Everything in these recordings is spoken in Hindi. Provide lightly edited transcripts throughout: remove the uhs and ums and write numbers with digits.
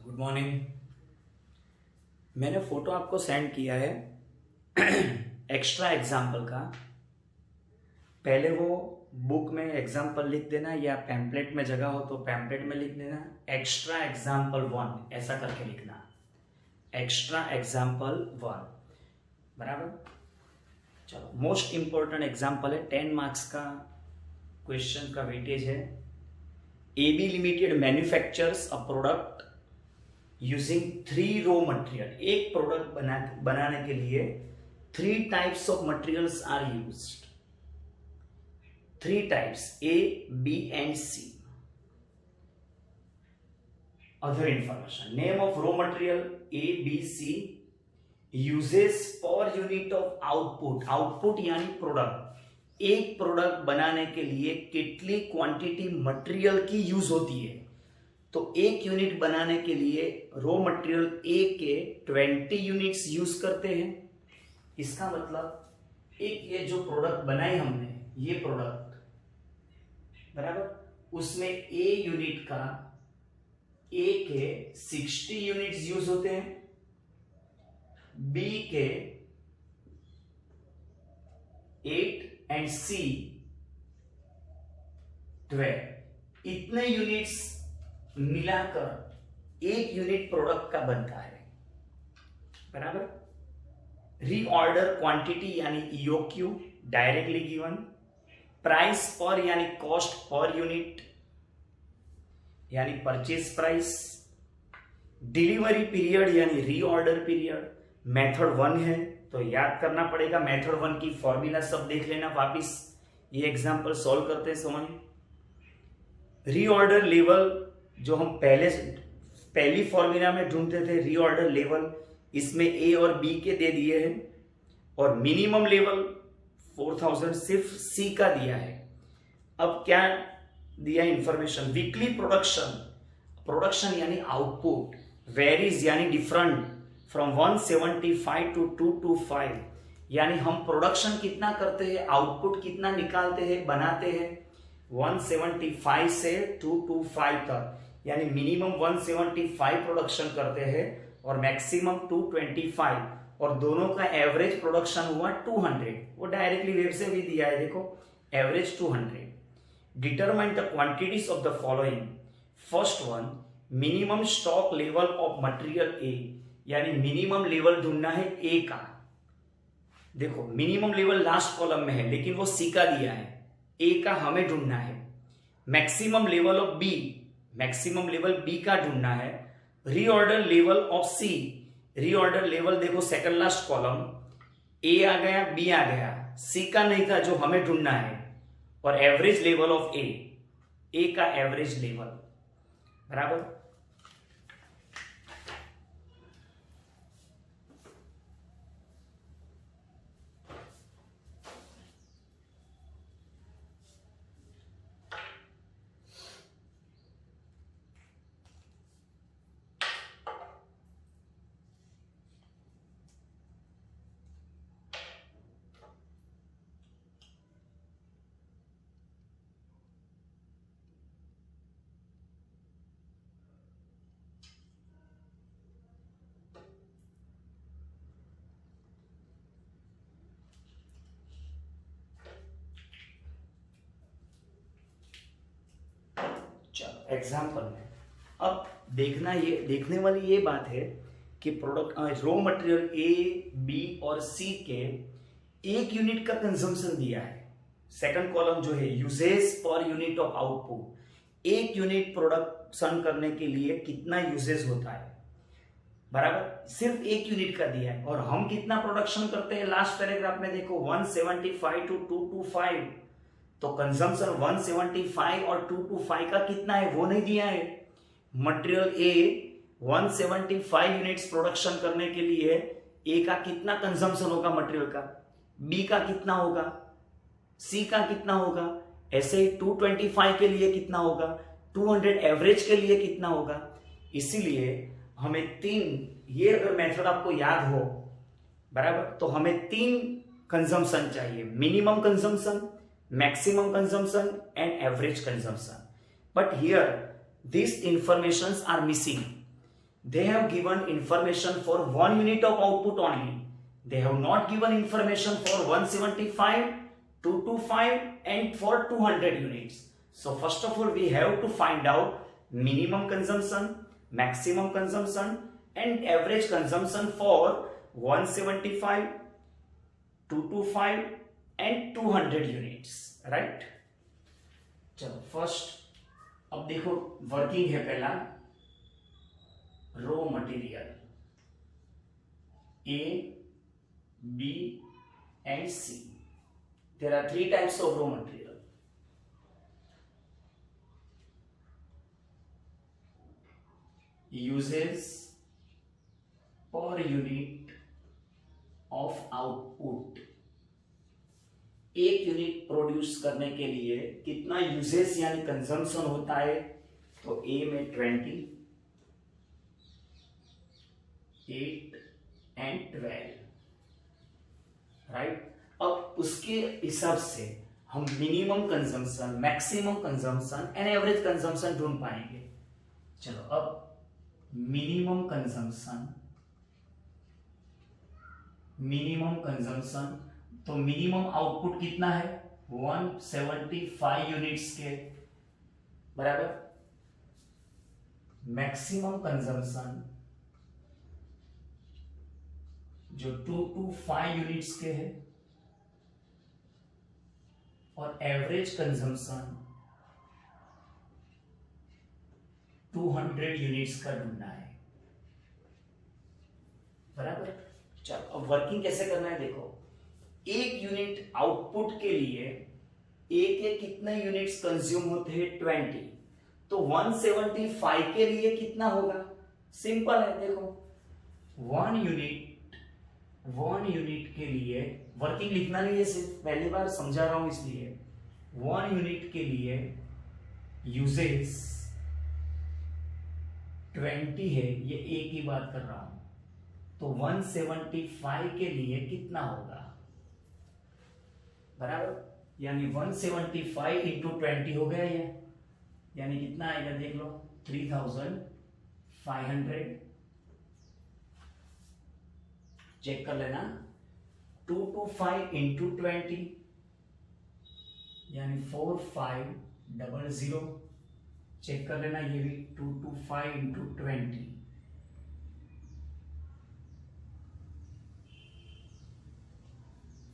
Good morning. मैंने फोटो आपको सेंड किया है एक्स्ट्रा एग्जाम्पल का। पहले वो बुक में एग्जाम्पल लिख देना या पैम्पलेट में जगह हो तो पैम्पलेट में लिख देना एक्स्ट्रा एग्जाम्पल 1 ऐसा करके लिखना, एक्स्ट्रा एग्जाम्पल 1। बराबर। चलो, मोस्ट इंपॉर्टेंट एग्जाम्पल है, 10 मार्क्स का क्वेश्चन का वेटेज है। AB limited manufactures a product using 3 raw material. एक प्रोडक्ट बनाने के लिए 3 types of materials are used. 3 types A, B and C। other information, name of raw material A, B, C, uses per unit of output। Output यानी प्रोडक्ट। एक प्रोडक्ट बनाने के लिए कितनी क्वांटिटी मटेरियल की यूज होती है, तो एक यूनिट बनाने के लिए रॉ मटेरियल ए के 20 यूनिट्स यूज करते हैं। इसका मतलब एक ये जो प्रोडक्ट बनाए हमने, ये प्रोडक्ट बराबर, उसमें ए यूनिट का ए के 60 यूनिट्स यूज होते हैं, बी के 8 एंड सी 12। इतने यूनिट्स मिलाकर एक यूनिट प्रोडक्ट का बनता है। बराबर। रीऑर्डर क्वांटिटी यानी ईओक्यू डायरेक्टली गिवन। प्राइस पर यानी कॉस्ट पर यूनिट यानी परचेज प्राइस। डिलीवरी पीरियड यानी रीऑर्डर पीरियड। मेथड 1 है तो याद करना पड़ेगा, मेथड 1 की फॉर्मूला सब देख लेना वापिस, ये एग्जांपल सॉल्व करते हैं समझ। रीऑर्डर लेवल जो हम पहली फॉर्मूला में ढूंढते थे, रीऑर्डर लेवल, इसमें ए और बी के दे दिए हैं, और मिनिमम लेवल 4000 सिर्फ सी का दिया है। अब क्या दिया इंफॉर्मेशन, वीकली प्रोडक्शन यानी आउटपुट वेरीज यानी डिफरेंट फ्रॉम 175 टू 225, यानी हम प्रोडक्शन कितना करते हैं, आउटपुट कितना निकालते हैं, बनाते हैं 175 से 225 तक, यानी मिनिमम 175 प्रोडक्शन करते हैं और मैक्सिमम 225, और दोनों का एवरेज प्रोडक्शन हुआ 200। वो डायरेक्टली वेब से भी दिया है, देखो average 200। Determine the quantities of the following. First one, minimum stock level of material A, यानी मिनिमम लेवल ढूंढना है ए का। देखो मिनिमम लेवल लास्ट कॉलम में है लेकिन वो सी का दिया है, ए का हमें ढूंढना है। Maximum level of B, maximum level B का ढूंढना है। Reorder level of C, reorder level देखो सेकंड लास्ट कॉलम, ए आ गया बी आ गया, सी का नहीं था जो हमें ढूंढना है। और एवरेज लेवल ऑफ ए का एवरेज लेवल। बराबर। चलो एग्जाम्पल में अब देखने वाली ये बात है कि product raw material A B और सी के एक यूनिट का कंजम्पशन दिया है। सेकंड कॉलम जो है uses per unit of output, एक यूनिट प्रोडक्शन करने के लिए कितना यूजेस होता है। बराबर, सिर्फ एक यूनिट का दिया है और हम कितना प्रोडक्शन करते हैं, लास्ट पैराग्राफ में देखो 175 टू 225, तो कंजम्पशन 175 और 225 का कितना है वो नहीं दिया है। मटेरियल ए 175 यूनिट्स प्रोडक्शन करने के लिए ए का कितना कंजम्पशन होगा मटेरियल का, बी का कितना होगा, सी का कितना होगा, ऐसे ही 225 के लिए कितना होगा, 200 एवरेज के लिए कितना होगा। इसीलिए हमें 3, ये अगर मेथड आपको याद हो बराबर, तो हमें 3 कंजम्पशन चाहिए, minimum consumption, maximum consumption and average consumption, but here these informations are missing। they have given information for 1 unit of output only. They have not given information for 175, 225 and for 200 units. So first of all we have to find out minimum consumption, maximum consumption and average consumption for 175, 225 and 200 units, right? चलो फर्स्ट अब देखो वर्किंग है पहला raw material A, B and C. There are 3 types of raw material. Uses per unit of output. एक यूनिट प्रोड्यूस करने के लिए कितना यूजेस यानी कंजम्पशन होता है, तो ए में 20, 8 एंड 12, राइट। अब उसके हिसाब से हम minimum consumption, maximum consumption and average consumption ढूंढ पाएंगे। चलो अब मिनिमम कंजम्पशन तो मिनिमम आउटपुट कितना है 175 यूनिट्स के बराबर। मैक्सिमम कंजम्पशन जो 225 यूनिट्स के है और एवरेज कंजम्पशन 200 यूनिट्स का ढूंढना है बराबर। चलो अब वर्किंग कैसे करना है देखो, एक यूनिट आउटपुट के लिए एक एक कितने यूनिट्स कंज्यूम होते हैं 20, तो 175 के लिए कितना होगा, सिंपल है देखो 1 यूनिट के लिए वर्किंग लिखना नहीं है, सिर्फ पहली बार समझा रहा हूं इसलिए 1 यूनिट के लिए यूजेस 20 है, ये एक ही बात कर रहा हूं, तो 175 के लिए कितना होगा बराबर, यानी 175 इंटू 20 हो गया ये, यानी कितना आएगा देख लो 3500। चेक कर लेना 225 इंटू 20 यानी 4500। चेक कर लेना ये भी 225 इंटू 20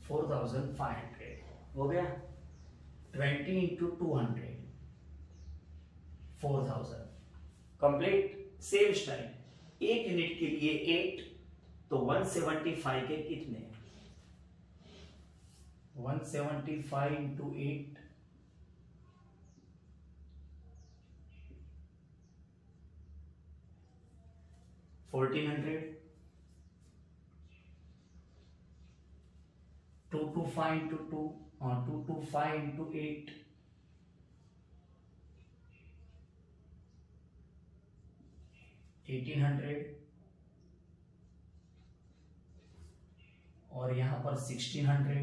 4500 हो गया। 20 इंटू 200 4000 कंप्लीट। सेम स्टाइल एक यूनिट के लिए 8, तो 175 के कितने 175 इंटू 8 1400। 225 इंटू 2 और 225 इंटू 8 1800 और यहां पर 1600।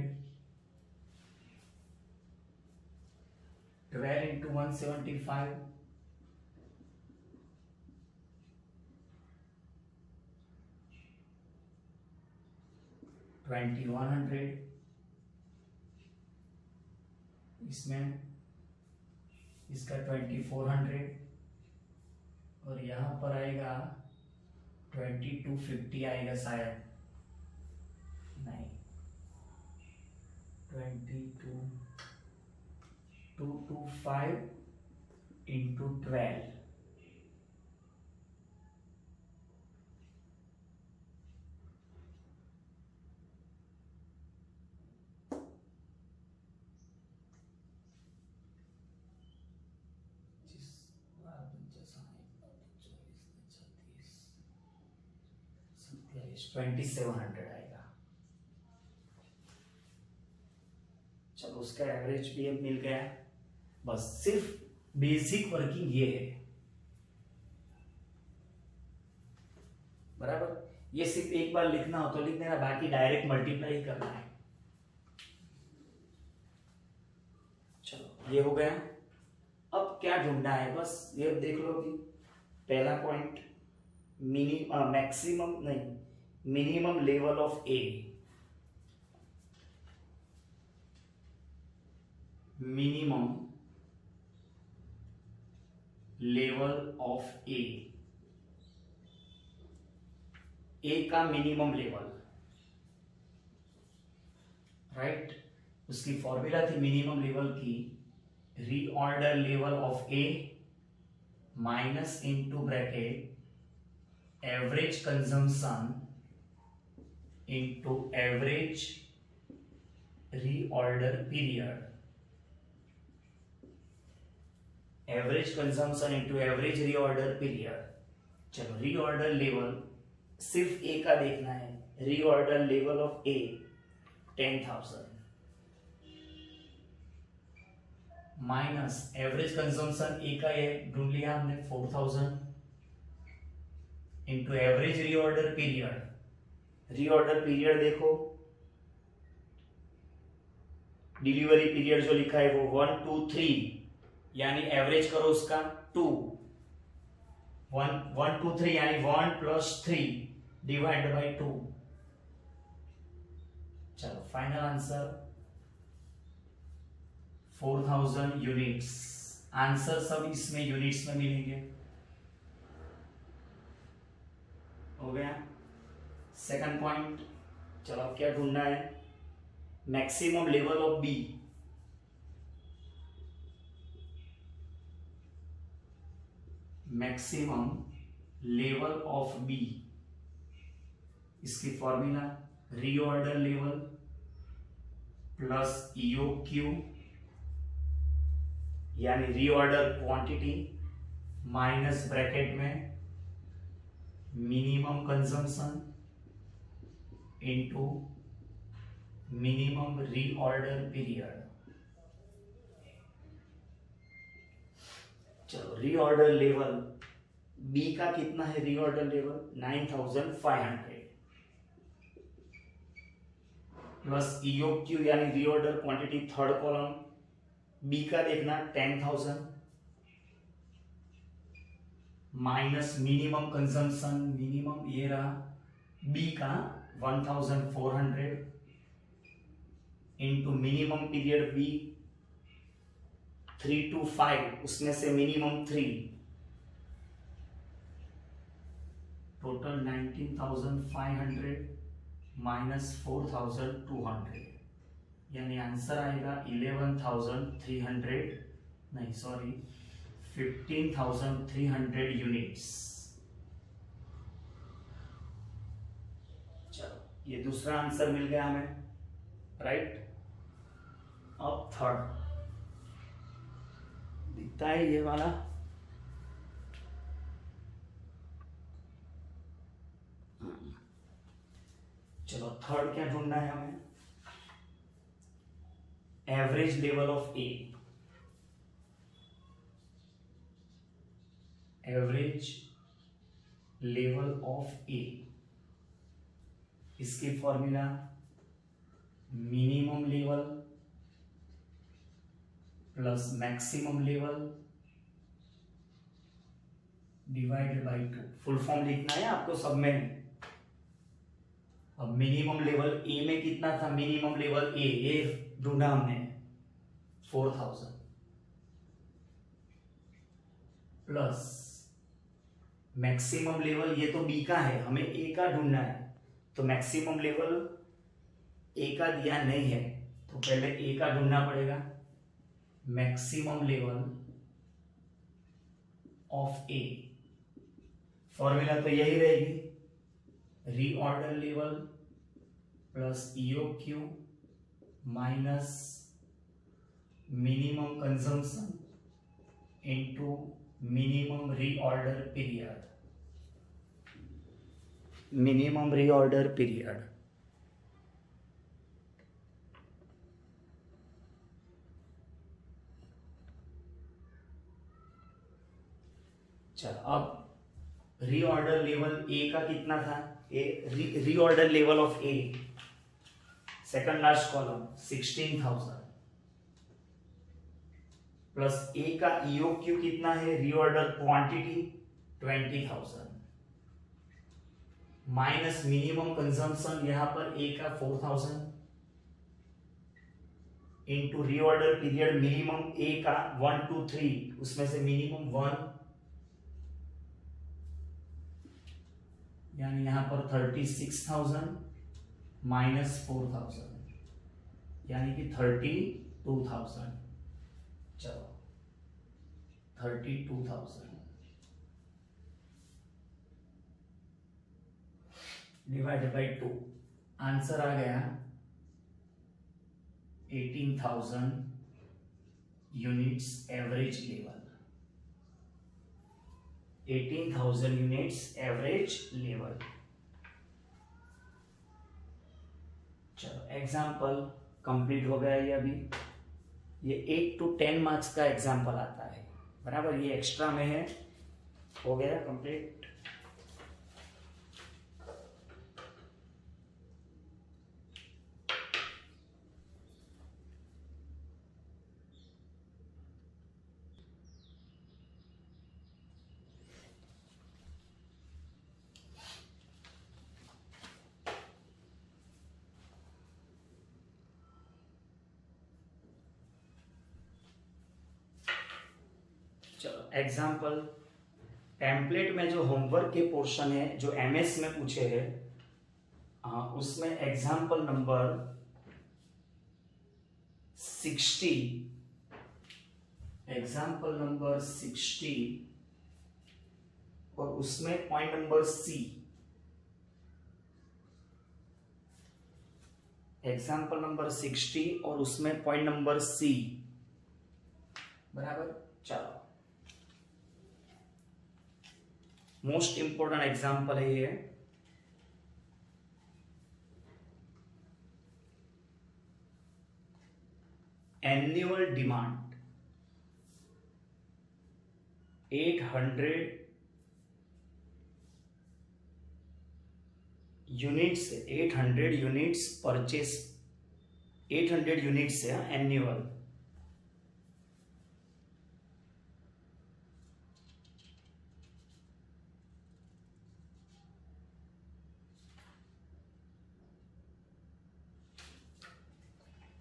12 इंटू 175 2100। इसमें इसका 2400 और यहां पर आएगा 2250 आएगा शायद, नहीं 225 इंटू 12 2700 आएगा। चलो उसका एवरेज भी अब मिल गया। बस सिर्फ बेसिक वर्किंग ये है बराबर। ये सिर्फ एक बार लिखना हो तो लिख देना, बाकी डायरेक्ट मल्टीप्लाई ही करना है। चलो ये हो गया। अब क्या ढूंढना है, बस ये देख लो कि पहला पॉइंट मैक्सिमम नहीं, minimum level of A, minimum level of A का मिनिमम लेवल, राइट। उसकी फॉर्मूला थी मिनिमम लेवल की, reorder level of A minus into bracket average consumption into average reorder period, average consumption into average reorder period. चलो रीऑर्डर लेवल सिर्फ ए का देखना है, reorder level of A 10,000 minus average consumption A का ये ढूंढ लिया हमने 4,000 into average reorder period. Reorder period देखो, डिलीवरी पीरियड जो लिखा है वो 1 2 3, यानी एवरेज करो उसका 2, 1 2 3 यानी 1 + 3 डिवाइड बाई 2। चलो फाइनल आंसर 4000 यूनिट्स। आंसर सब इसमें यूनिट्स में मिलेंगे। हो गया सेकंड पॉइंट। चलो अब क्या ढूंढना है, maximum level of B. Maximum level of B, इसकी formula reorder level plus EOQ यानी रीऑर्डर क्वांटिटी माइनस ब्रैकेट में minimum consumption into minimum reorder period. चलो रीऑर्डर लेवल बी का कितना है, रीऑर्डर लेवल 9500 प्लस ईओक्यू यानी reorder quantity third column B का देखना 10,000 माइनस मिनिमम कंजम्पशन, मिनिमम ये रहा बी का 1400 into minimum period B 3 to 5, उसमें से मिनिमम 3, टोटल 19,500 माइनस 4,200 यानी आंसर आएगा 11,300 नहीं सॉरी 15,300 यूनिट्स। चलो ये दूसरा आंसर मिल गया हमें, राइट। अब थर्ड दिखता है ये वाला, चलो थर्ड क्या ढूंढना है हमें, average level of A. Average level of A, इसकी formula minimum level plus maximum level divided by 2। Full form लिखना है आपको सब में। अब मिनिमम लेवल ए में कितना था, मिनिमम लेवल ए ढूंढा हमने 4000 प्लस मैक्सिमम लेवल, ये तो बी का है, हमें ए का ढूंढना है। तो मैक्सिमम लेवल ए का दिया नहीं है तो पहले ए का ढूंढना पड़ेगा। Maximum level of A, formula तो यही रहेगी, reorder level plus EOQ minus minimum consumption into minimum reorder period. Minimum reorder period, चलो अब रीऑर्डर लेवल ए का कितना था, reorder level of A second last column 16,000 plus A का ईओक्यू कितना है, reorder quantity 20,000 minus minimum consumption यहां पर ए का 4000 into reorder period minimum A का 1 2 3 उसमें से मिनिमम 1 यानी यहां पर 36,000 माइनस 4,000 यानी कि 32,000। चलो 32,000 डिवाइडेड बाई 2 आंसर आ गया 18,000 units average level. 18,000 units average level. चलो एग्जाम्पल कंप्लीट हो गया ये अभी। ये 8 to 10 मार्क्स का एग्जाम्पल आता है, बराबर, ये एक्स्ट्रा में है। हो गया कंप्लीट। चलो एग्जाम्पल टेम्पलेट में जो होमवर्क के पोर्शन है जो एमएस में पूछे हैं उसमें एग्जाम्पल नंबर 60 एग्जाम्पल नंबर 60 और उसमें point number C. Example number 60 और उसमें पॉइंट नंबर सी, बराबर। चलो मोस्ट इंपोर्टेंट एग्जाम्पल है ये। Annual demand 800 units, 800 units purchase, 800 units है एनुअल।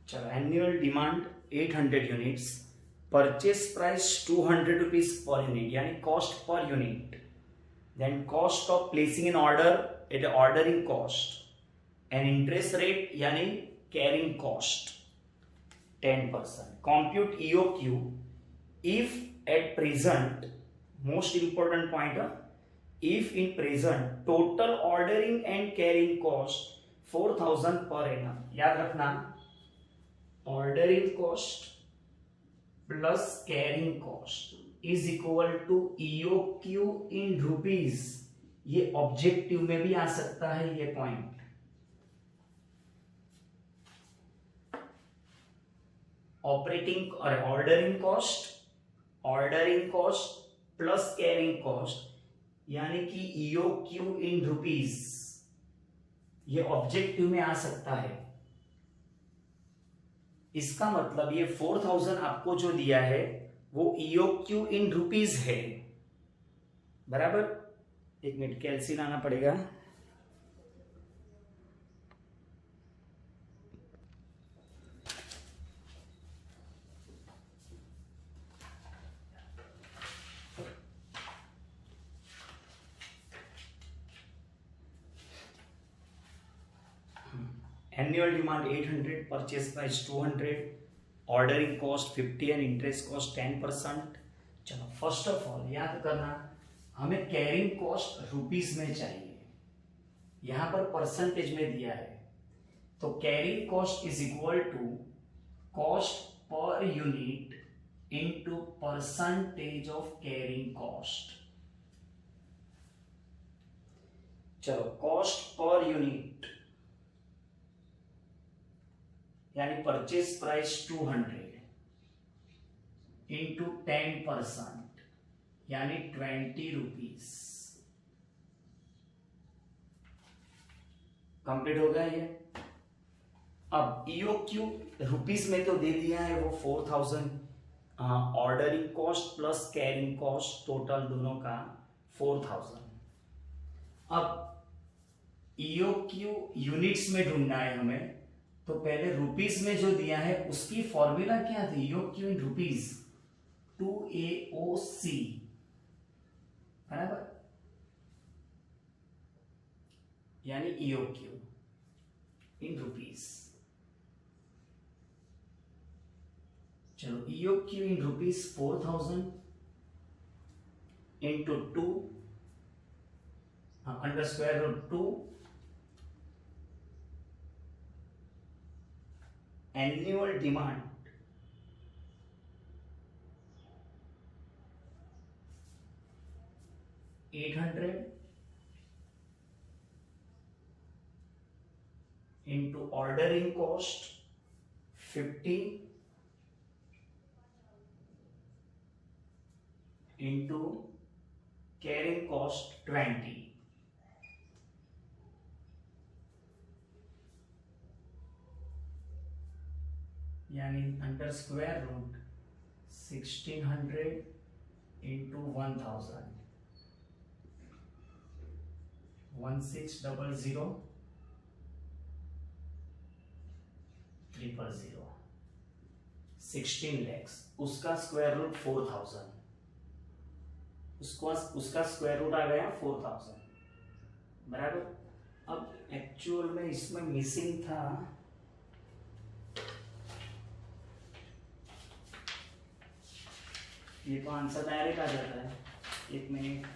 चलो annual demand 800 units, purchase price 200 rupees per unit यानी cost per unit, then cost of placing in order at ordering cost and interest rate यानी carrying cost 10%। Compute EOQ if at present, most important point, if in present total ordering and carrying cost 4,000 per annum. याद रखना ordering cost plus carrying cost is equal to EOQ in rupees. ये ऑब्जेक्टिव में भी आ सकता है ये पॉइंट। ऑपरेटिंग और ordering cost plus carrying cost यानी कि ईओक्यू इन रुपीज, ये ऑब्जेक्टिव में आ सकता है। इसका मतलब ये 4,000 आपको जो दिया है वो ईओक्यू इन रुपीज है, बराबर। एक मिनट कैलसी लाना पड़ेगा। Annual demand 800, purchase price 200, ordering cost 50 and interest cost 10%। चलो फर्स्ट ऑफ ऑल याद करना, हमें कैरिंग कॉस्ट रुपीस में चाहिए, यहां पर परसेंटेज में दिया है, तो carrying cost is equal to cost per unit into percentage of carrying cost. चलो कॉस्ट पर यूनिट यानी परचेस प्राइस 200 इंटू 10% यानी 20 रुपीज। कंप्लीट हो गया ये। अब ईओक्यू रुपीस में तो दे दिया है वो 4,000, ordering cost plus carrying cost total दोनों का 4,000। अब ईओक्यू यूनिट्स में ढूंढना है हमें, तो पहले रुपीस में जो दिया है उसकी फॉर्मूला क्या थी, ईओक्यू इन रुपीस 2AOC, बराबर, यानी ईओक्यू इन रुपीस। चलो EOQ in rupees 4000 into 2 under square root 2 annual demand 800 into ordering cost 50 into carrying cost 20, यानी under square root 1600 into 1000 1600 000 16 lakhs, उसका स्क्वायर रूट 4000, उसका स्क्वायर रूट आ गया 4000, बराबर। अब एक्चुअल में इसमें मिसिंग था, ये तो आंसर डायरेक्ट आ जाता है, एक मिनट,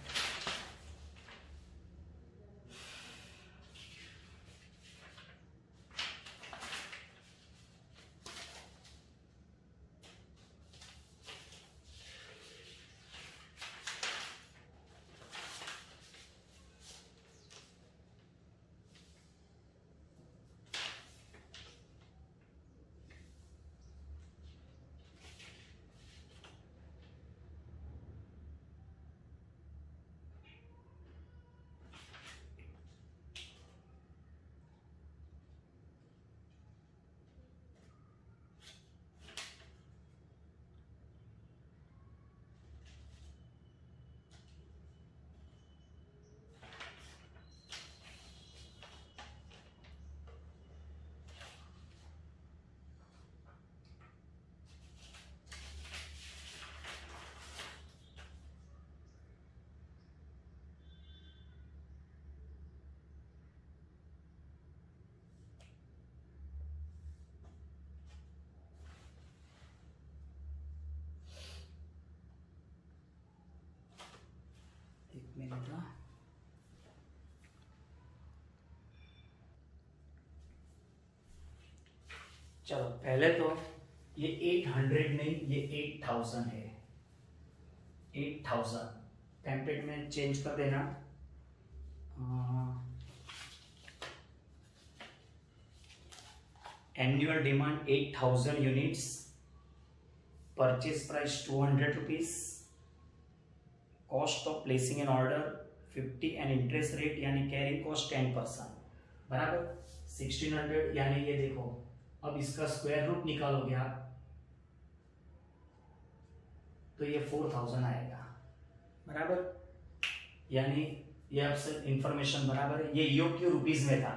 चलो पहले तो ये 800 नहीं, ये 8000 है, 8000 टेम्पलेट में चेंज कर देना। Annual demand 8000 units, purchase price 200 rupees, cost of placing an order 50 and interest rate यानी कैरिंग कॉस्ट 10%, बराबर 1600, यानी ये देखो अब इसका स्क्वायर रूट निकालोगे आप तो ये 4000 आएगा, बराबर, यानी ये आपसे इंफॉर्मेशन बराबर है। ये ईओक्यू रुपीस में था,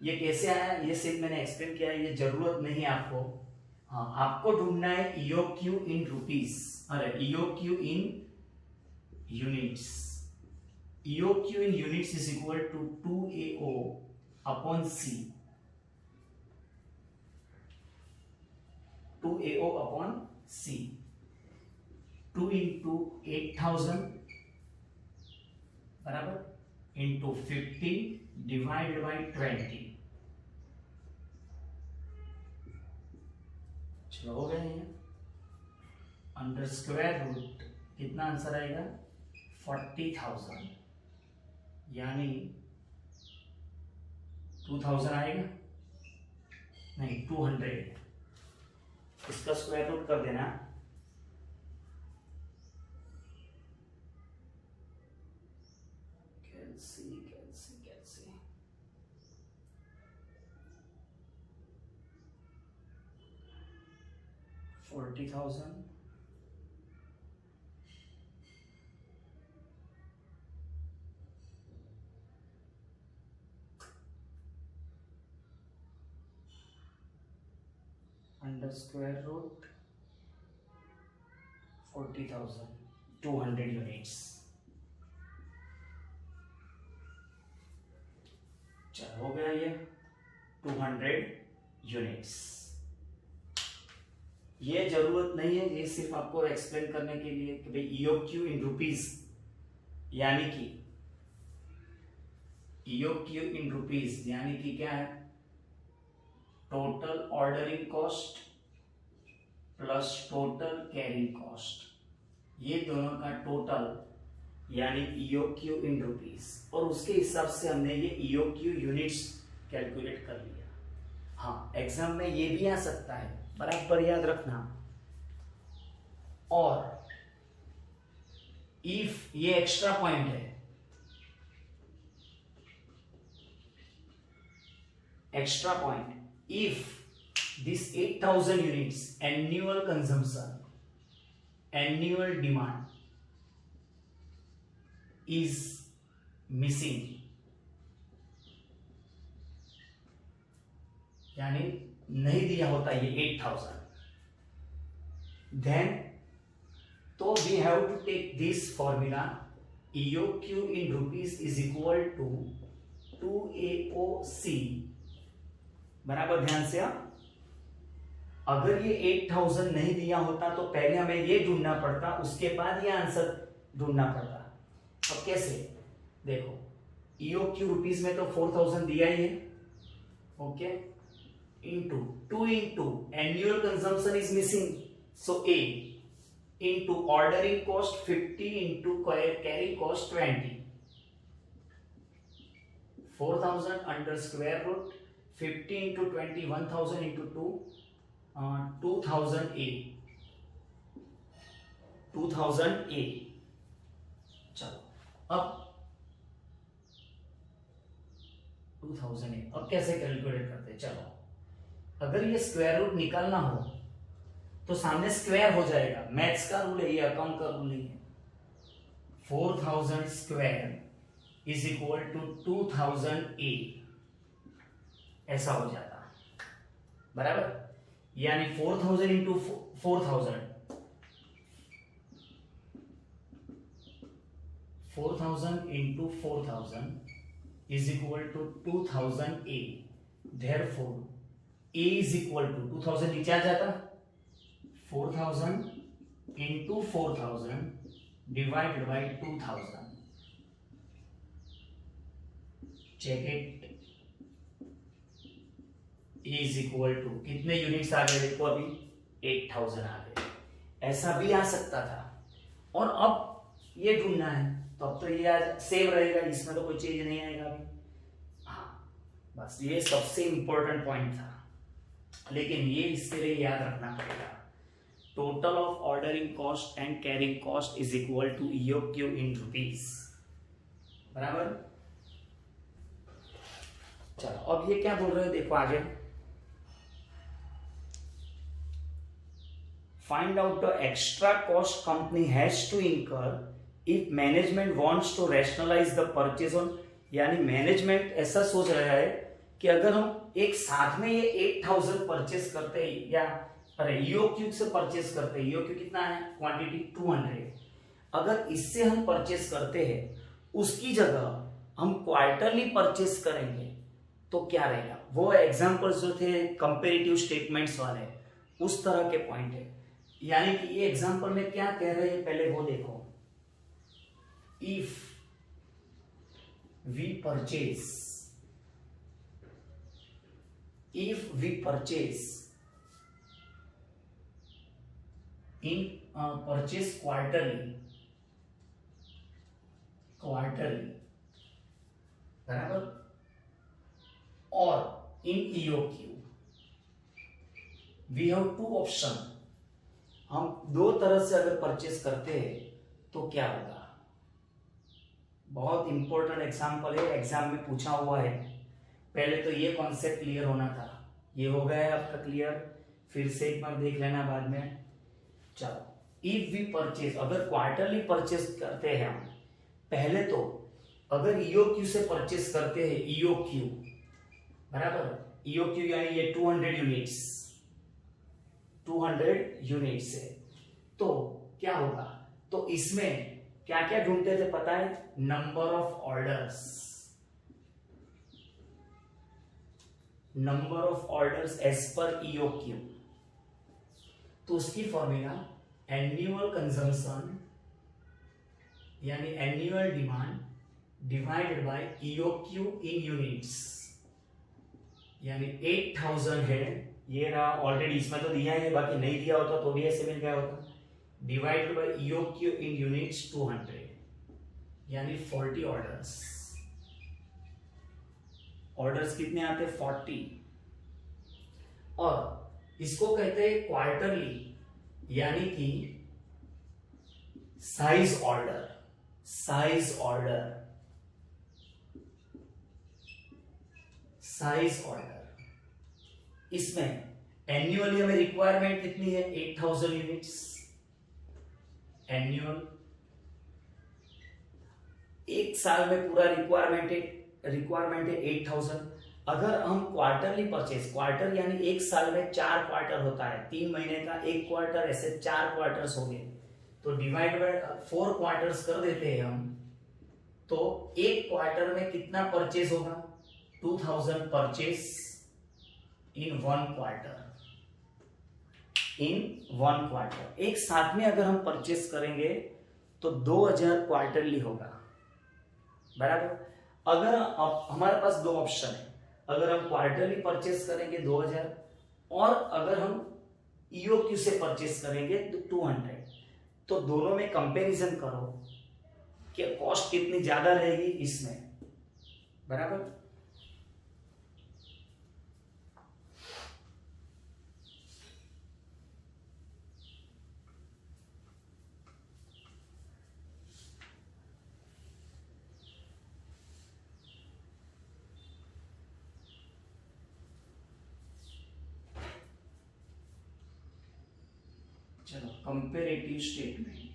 ये कैसे आया ये सिर्फ मैंने एक्सप्लेन किया है, ये जरूरत नहीं आपको। हाँ, आपको ढूंढना है ईओक्यू इन रुपीस, अरे EOQ in units. EOQ in units is equal to 2AO upon C, 2AO upon C, 2 into 8000 बराबर इंटू 50 डिवाइडेड बाई 20। चलो हो गए हैं, अंडर स्क्वायर रूट कितना आंसर आएगा 40,000, यानी 2000 आएगा, नहीं 200, इसका स्क्वायर रूट कर देना, कैलसी 40,000 40,000 अंडर स्क्वायर रूट 40,200 यूनिट्स। चलो हो गया ये 200 यूनिट्स। ये जरूरत नहीं है, ये सिर्फ आपको एक्सप्लेन करने के लिए कि भाई EOQ इन रुपीज, यानी कि EOQ इन रुपीज यानी कि क्या है, total ordering cost plus total carrying cost, ये दोनों का टोटल यानी EOQ इन रुपीज, और उसके हिसाब से हमने ये EOQ यूनिट्स कैलकुलेट कर लिया। हाँ, एग्जाम में ये भी आ सकता है, बराबर याद रखना। और इफ ये एक्स्ट्रा पॉइंट है, extra point, if this 8,000 units annual consumption, annual demand is missing, यानी नहीं दिया होता ये 8,000, then तो we have to take this formula EOQ in rupees is equal to 2AOC, बराबर ध्यान से। अगर ये 8,000 नहीं दिया होता तो पहले हमें ये ढूंढना पड़ता, उसके बाद ये आंसर ढूंढना पड़ता। अब कैसे, देखो EOQ रुपीज में तो 4,000 दिया ही है, okay, into 2 into annual consumption is missing, so A into ordering cost 50 into carrying cost 20, 4,000 under square root 50 into 20, 1,000 into 2, 2,000 A, 2,000 A। चलो अब 2,000 A, अब कैसे कैलकुलेट करते हैं, चलो अगर ये स्क्वायर रूट निकालना हो तो सामने स्क्वायर हो जाएगा, मैथ्स का रूल है ये, अकाउंट का रूल नहीं है। 4,000 square is equal to 2,000 A, ऐसा हो जाता, बराबर, यानी 4,000 into 4,000, 4,000 into 4,000 is equal to 2,000 A, therefore A is equal to 2,000 नीचे आ जाता, 4,000 into 4,000 divided by 2,000, check it, is equal to कितने यूनिट्स आ गए, देखो अभी 8,000 आ गए। ऐसा भी आ सकता था, और अब ये ढूंढना है, तो अब तो ये आज सेम रहेगा, इसमें तो कोई चेंज नहीं आएगा अभी। हाँ, बस ये सबसे इंपॉर्टेंट पॉइंट था, लेकिन ये इसके लिए याद रखना पड़ेगा, total of ordering cost and carrying cost is equal to EOQ in rupees, बराबर। चलो अब ये क्या बोल रहे हो, देखो आगे, find out the extra cost company has to incur if management wants to rationalize the purchase on, यानी मैनेजमेंट ऐसा सोच रहा है कि अगर हम एक साथ में ये 8,000 परचेस करते हैं, या अरे EOQ से परचेस करते हैं, EOQ कितना है, क्वांटिटी 200, अगर इससे हम परचेस करते हैं, उसकी जगह हम क्वार्टरली परचेस करेंगे तो क्या रहेगा। वो एग्जांपल्स जो थे कंपेरेटिव स्टेटमेंट्स वाले, उस तरह के पॉइंट है, यानी कि ये एग्जांपल में क्या कह रहे हैं पहले वो देखो, if we purchase in purchase quarterly, बराबर, और in EOQ we have two option, हम दो तरह से अगर परचेस करते हैं तो क्या होगा। बहुत इंपॉर्टेंट एग्जांपल है, एग्जाम में पूछा हुआ है, पहले तो ये कॉन्सेप्ट क्लियर होना था, ये हो गया है आपका क्लियर, फिर से एक बार देख लेना बाद में। चलो, इफ वी परचेस, अगर क्वार्टरली परचेस करते हैं हम, पहले तो अगर EOQ से परचेस करते हैं, EOQ बराबर, EOQ यानी ये 200 यूनिट्स, 200 यूनिट से। तो क्या होगा, तो इसमें क्या क्या ढूंढते थे पता है, number of orders, number of orders as per EOQ. तो उसकी फॉर्मूला एनुअल कंजम्पशन यानी annual demand divided by EOQ in units, यानी 8000 है, ये रहा ऑलरेडी, इसमें तो दिया है, बाकी नहीं दिया होता तो भी ऐसे मिल गया होता, divided by EOQ in units 200, यानी 40 ऑर्डर्स। ऑर्डर्स कितने आते, 40। और इसको कहते हैं क्वार्टरली, यानी कि size order, size order, size order. इसमें एन्युअली हमें रिक्वायरमेंट कितनी है, 8000 यूनिट्स एन्युअल। एक साल में पूरा रिक्वायरमेंट है 8000। अगर हम क्वार्टरली परचेज, क्वार्टर यानी एक साल में 4 क्वार्टर होता है, 3 महीने का एक क्वार्टर, ऐसे 4 क्वार्टर्स हो गए, तो डिवाइड बाय 4 क्वार्टर्स कर देते हैं हम, तो एक क्वार्टर में कितना परचेज होगा, 2000 purchase in 1 quarter, in 1 quarter. एक साथ में अगर हम परचेज करेंगे तो 2000 क्वार्टरली होगा, बराबर। अगर हमारे पास 2 ऑप्शन है, अगर हम क्वार्टरली परचेस करेंगे 2000, और अगर हम ईओक्यू से परचेस करेंगे तो 200, तो दोनों में कंपैरिजन करो कि कॉस्ट कितनी ज्यादा रहेगी इसमें, बराबर। चलो comparative statement,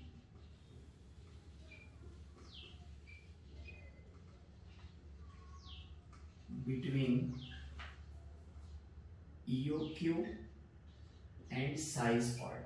between EOQ and size order.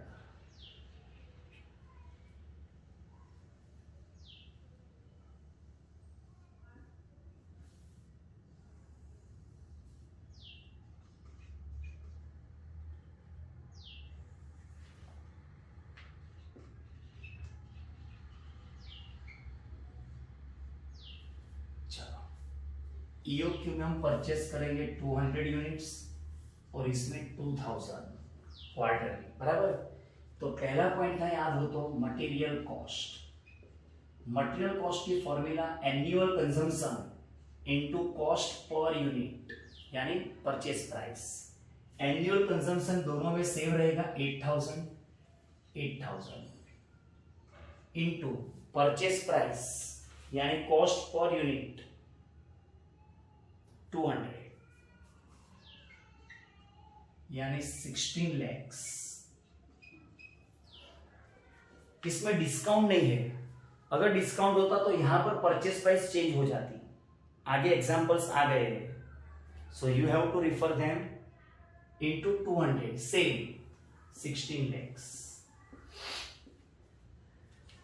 EOQ में हम परचेस करेंगे 200 यूनिट्स और इसमें 2000 क्वार्टरली, बराबर। तो पहला पॉइंट था, याद हो तो, मटेरियल कॉस्ट। मटेरियल कॉस्ट की formula annual consumption into cost per unit, यानी परचेस प्राइस। एनुअल कंजम्पशन दोनों में सेम रहेगा, 8000 इनटू परचेस प्राइस यानी कॉस्ट पर यूनिट 200, यानी 16 lakhs। इसमें डिस्काउंट नहीं है, अगर डिस्काउंट होता तो यहां पर परचेस प्राइस चेंज हो जाती, आगे एग्जांपल्स आ गए, so you have to refer them into 200, same 16 lakhs।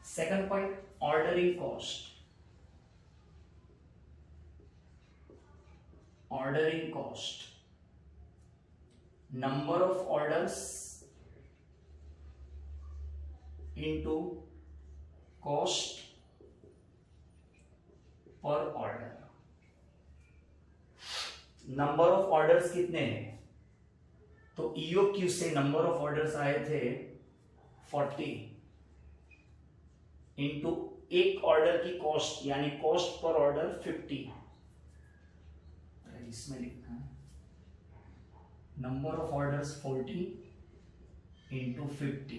Second point, ordering cost. Ordering cost, number of orders into cost per order। Number of orders कितने हैं, तो ईओक्यू से नंबर ऑफ ऑर्डर्स आए थे 40 इंटू एक ऑर्डर की कॉस्ट यानी कॉस्ट पर ऑर्डर 50। इसमें लिखना है number of orders 40 into 50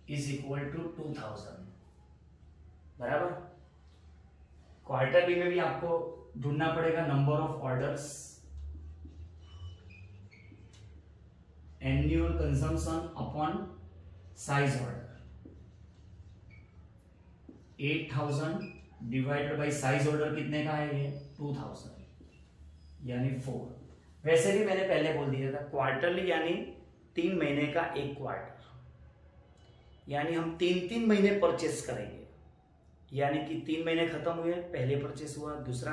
is equal to 2000, बराबर। क्वार्टरली में भी आपको ढूंढना पड़ेगा number of orders, annual consumption upon size order, 8000 divided by size order कितने का है, ये 2000, यानी 4। वैसे भी मैंने पहले बोल दिया था क्वार्टरली यानी 3 महीने का एक क्वार्टर, यानी हम 3 महीने परचेस करेंगे, यानी कि 3 महीने खत्म हुए, पहले परचेस हुआ, दूसरा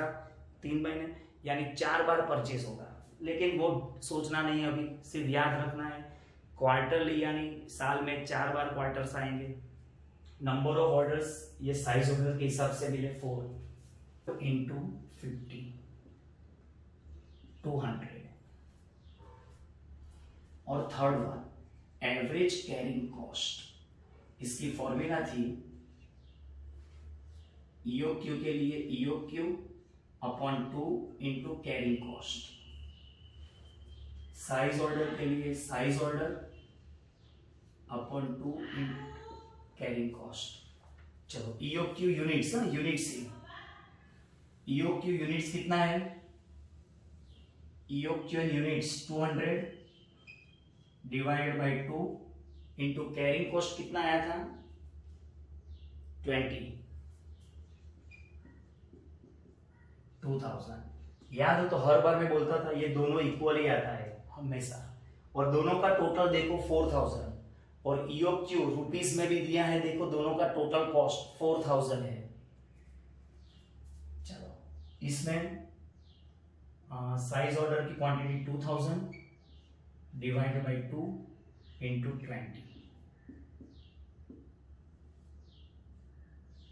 3 महीने, यानी 4 बार परचेस होगा। लेकिन वो सोचना नहीं, अभी सिर्फ याद रखना है क्वार्टरली, यानी साल में 4 बार क्वार्टर्स आएंगे। नंबर ऑफ ऑर्डर्स ये साइज ऑर्डर के हिसाब से मिले 4 इंटू 50 200। और third one average carrying cost, इसकी फॉर्मूला थी EOQ के लिए EOQ upon 2 into carrying cost, size order के लिए size order upon 2 into carrying cost. चलो EOQ units, units EOQ units कितना है, EOQ units 200 divided by 2 into carrying cost कितना आया था 2000। याद हो तो हर बार मैं बोलता था ये दोनों इक्वल ही आता है हमेशा, और दोनों का टोटल देखो 4000, और EOQ रुपीस में भी दिया है, देखो दोनों का टोटल कॉस्ट 4000 है। चलो इसमें साइज ऑर्डर की क्वांटिटी 2000 डिवाइडेड बाई 2 इंटू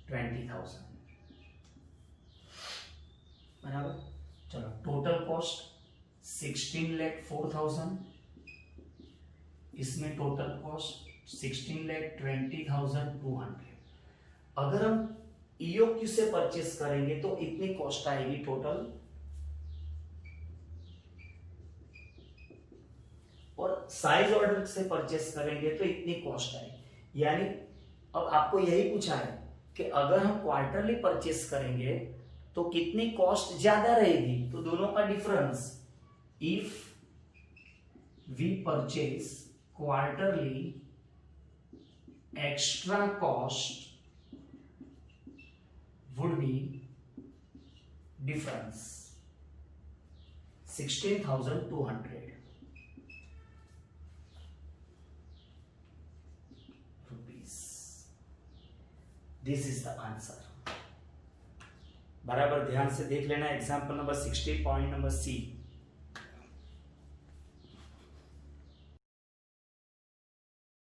20,000 बराबर। चलो टोटल कॉस्ट 16,04,000, इसमें टोटल कॉस्ट 16,20,200। अगर हम EOQ से परचेस करेंगे तो इतनी कॉस्ट आएगी टोटल, और साइज ऑर्डर से परचेस करेंगे तो इतनी कॉस्ट आएगी। यानी अब आपको यही पूछा है कि अगर हम क्वार्टरली परचेस करेंगे तो कितनी कॉस्ट ज्यादा रहेगी, तो दोनों का difference, if we purchase quarterly extra cost would be difference 16,200 rupees. This is the answer. बराबर ध्यान से देख लेना example number 60 point number C।